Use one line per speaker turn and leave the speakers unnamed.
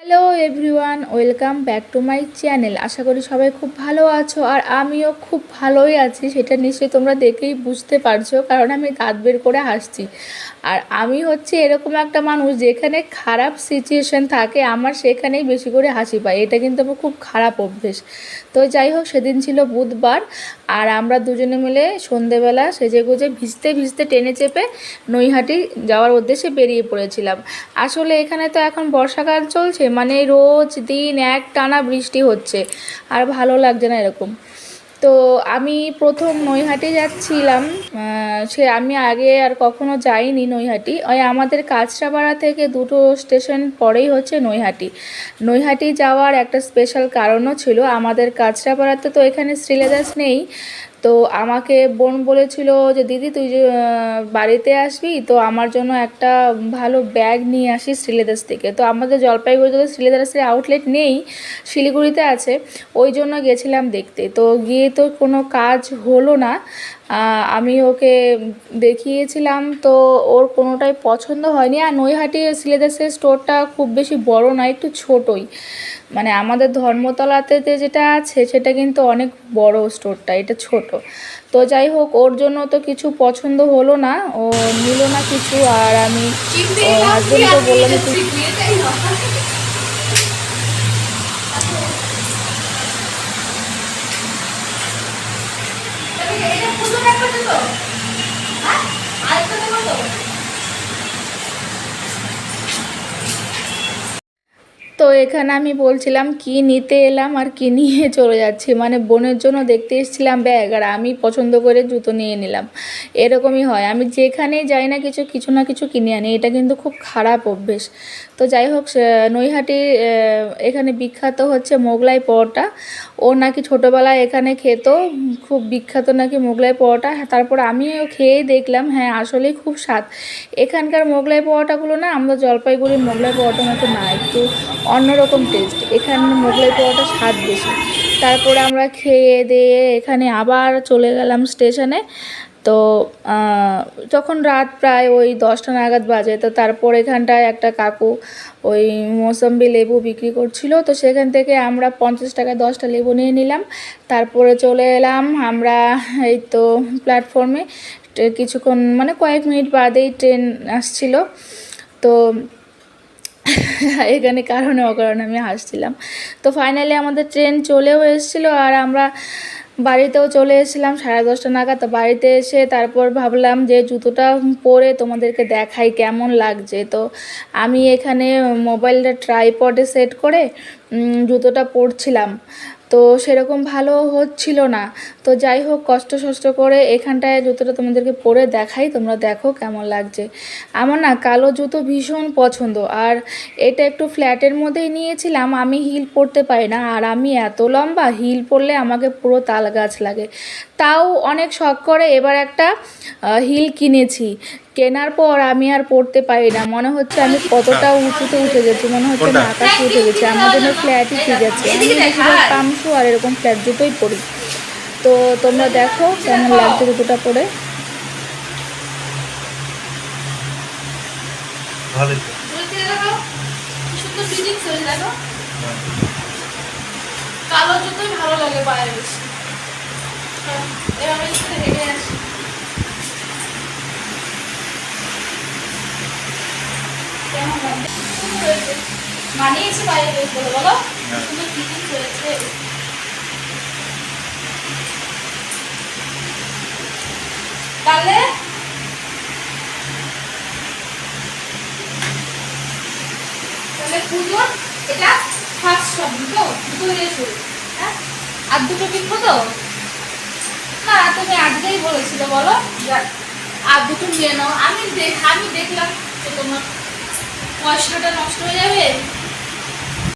Hello everyone, welcome back to my channel. আশা করি সবাই খুব ভালো আছো, আর আমিও খুব ভালোই আছি। সেটা নিশ্চয়ই তোমরা দেখেই বুঝতে পারছো, কারণ আমি দাঁত বের করে হাসছি। আর আমি হচ্ছে এরকম একটা মানুষ, যেখানে খারাপ সিচুয়েশন থাকে আমার সেখানেই বেশি করে হাসি পায়। এটা কিন্তু আমার খুব খারাপ অভ্যেস। তো যাই হোক, সেদিন ছিল বুধবার, আর আমরা দুজনে মিলে সন্ধেবেলা সেজেগুজে ভিজতে ভিজতে টেনে চেপে নৈহাটি যাওয়ার উদ্দেশ্যে বেরিয়ে পড়েছিলাম। আসলে এখানে তো এখন বর্ষাকাল চলছে, মানে রোজ দিন এক টানা বৃষ্টি হচ্ছে, আর ভালো লাগছে না এরকম। তো আমি প্রথম নৈহাটি যাচ্ছিলাম। আমি আগে আর কখনো যাইনি নৈহাটি। ওই আমাদের কাঁচরাপাড়া থেকে দুটো স্টেশন পরেই হচ্ছে নৈহাটি। নৈহাটি যাওয়ার একটা স্পেশাল কারণও ছিল। আমাদের কাঁচরাপাড়াতে তো এখানে শ্রীলেদার্স নেই। তো আমাকে বোন বলেছিল যে দিদি তুই যে বাড়িতে আসবি, তো আমার জন্য একটা ভালো ব্যাগ নিয়ে আসিস শ্রীলেদার্স থেকে। তো আমাদের জলপাইগুড়িতে তো শ্রীলেদার্সের আউটলেট নেই, শিলিগুড়িতে আছে। ওই জন্য গেছিলাম দেখতে। তো গিয়ে তো কোনো কাজ হলো না। আমি ওকে দেখিয়েছিলাম, তো ওর কোনোটাই পছন্দ হয়নি। আর নৈহাটি শ্রীলেদার্সের স্টোরটা খুব বেশি বড় নয়, একটু ছোটোই। মানে আমাদের ধর্মতলাতে যেটা আছে সেটা কিন্তু অনেক বড় স্টোরটা, এটা ছোট। তো যাই হোক, ওর জন্য তো কিছু পছন্দ হলো না, ও নিল না কিছু। আর আমি হাজবেন্ডকে বললাম তুই তো এখানে আমি বলছিলাম কি নিতে এলাম আর কি নিয়ে চলে যাচ্ছি। মানে বোনের জন্য দেখতে এসেছিলাম ব্যাগ, আর আমি পছন্দ করে জুতো নিয়ে নিলাম। এরকমই হয়, আমি যেখানেই যাই না কিছু কিছু না কিছু কিনে আনি। এটা কিন্তু খুব খারাপ অভ্যেস। তো যাই হোক, নৈহাটি এখানে বিখ্যাত হচ্ছে মোগলাই পরোটা। ও নাকি ছোটোবেলায় এখানে খেত, খুব বিখ্যাত নাকি মোগলাই পরোটা। তারপর আমিও খেয়ে দেখলাম, হ্যাঁ আসলেই খুব স্বাদ। এখানকার মোগলাই পরোটাগুলো না আমরা জলপাইগুড়ির মোগলাই পরোটার মতো না, একটু অন্যরকম টেস্ট। এখানে মোগলাই পরোটা স্বাদ বেশি। তারপরে আমরা খেয়ে দিয়ে এখানে আবার চলে গেলাম স্টেশনে। তো তখন রাত প্রায় ওই 10টা নাগাদ বাজে। তো তারপর এখানটায় একটা কাকু ওই মৌসম্বি লেবু বিক্রি করছিল, তো সেখান থেকে আমরা 50 টাকায় 10টা লেবু নিয়ে নিলাম। তারপরে চলে এলাম আমরা এই তো প্ল্যাটফর্মে। কিছুক্ষণ মানে কয়েক মিনিট বাদেই ট্রেন আসছিল। তো এখানে কারণে অকারণে আমি হাসছিলাম। তো ফাইনালি আমাদের ট্রেন চলেও এসেছিলো, আর আমরা বাড়িতেও চলে এসেছিলাম 10:30 নাগাদ। তো বাড়িতে এসে তারপর ভাবলাম যে জুতোটা পরে তোমাদেরকে দেখাই কেমন লাগছে। তো আমি এখানে মোবাইলটা ট্রাইপডে সেট করে জুতোটা পরছিলাম। তো সেরকম ভালো হচ্ছিল না। তো যাই হোক, কষ্ট করে এখানটায় জুতোটা তোমাদেরকে পরে দেখাই, তোমরা দেখো কেমন লাগছে। আমার না কালো জুতো ভীষণ পছন্দ, আর এটা একটু ফ্ল্যাটের মধ্যেই নিয়েছিলাম। আমি হিল পরতে পারি না, আর আমি এত লম্বা, হিল পরলে আমাকে পুরো তাল গাছ লাগে। তাও অনেক শখ করে এবার একটা হিল কিনেছি। কেনার পর আমি আর পরতে পারি না, মনে হচ্ছে আমি কতটা উঁচুতে উঠে গেছি, মনে হচ্ছে আমি আকাশে উঠে গেছি। আমার জন্য ফ্ল্যাটই ঠিক আছে। আমি বেশিরভাগ পামশু আর এরকম ফ্ল্যাট জুতোই পরি। তো তোমরা দেখো কেমন লাগছে জুতোটা পরে। কালো জুতোই ভালো লাগে পায়ে বেশি। এবার আমি হেঁটে আসি। মানিয়েছে বাইরে বেশ, বলো বলো সুন্দর ফিটিংস হয়েছে। তাহলে পুজোর এটা ফার্স্ট সব দুটো দিয়ে শুরু। হ্যাঁ, আর দুটো কিনবো তো না, তুমি আজকেই বলেছিলে বলো আর দুটো নিয়ে নাও। আমি দেখলাম যে তোমার পয়সাটা নষ্ট হয়ে যাবে,